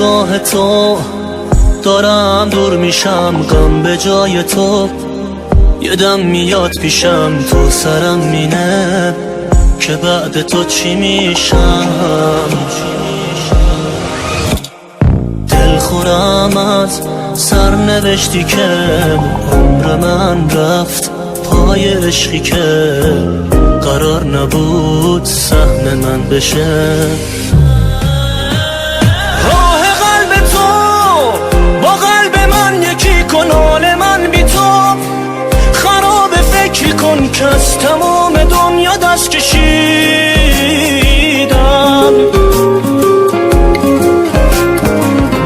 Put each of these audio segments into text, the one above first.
نگاه تو دارم دور میشم، غم به جای تو یه دم میاد پیشم، تو سرم مینه که بعد تو چی میشم. دلخورم از سرنوشتی که عمر من رفت پای عشقی که قرار نبود سهم من بشه. راه قلب تو با قلب من یکی کن، حال من بی تو خراب، فکری کن که از تمام دنیا دست کشیدم.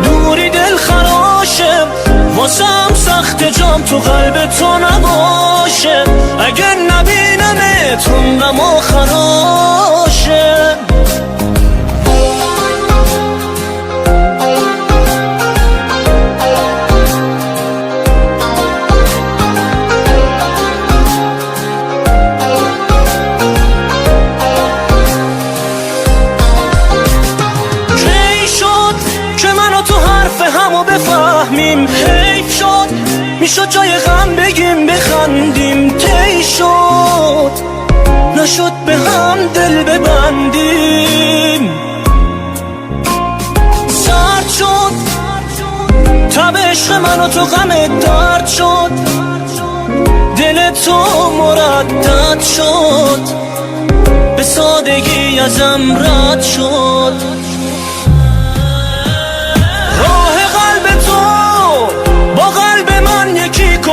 دوری دل خراشه واسم سخت، جام تو قلب تو نباشه، اگر نبینمت عمرم خراشه. بفهمیم حیف شد، میشد جای غم بگیم بخندیم، طی شد نشد به هم دل ببندیم. سرد شد تب عشق من و تو غم درد شد، دل تو مردد شد، به سادگی ازم رد شد.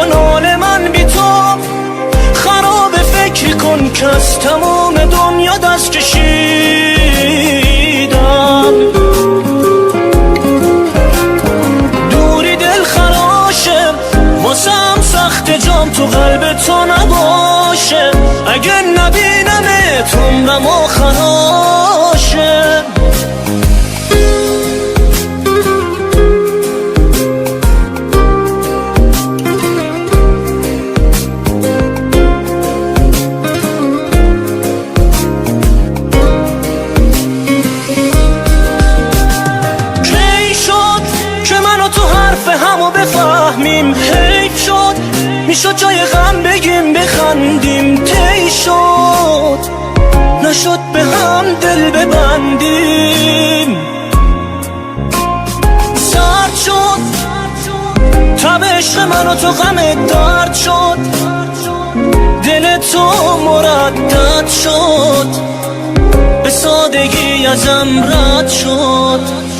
حال من بی تو خراب، فکری کن که از تمام دنیا دست کشیدم. دوری دل خراشه واسم سخت، جام تو قلب تو نباشه، اگر نبینمت عمرم خراشه. بفهمیم حیف شد، میشد جای غم بگیم بخندیم، طی شد نشد به هم دل ببندیم. سرد شد تب عشق من و تو غم درد شد، دل تو مردد شد، به سادگی ازم رد شد.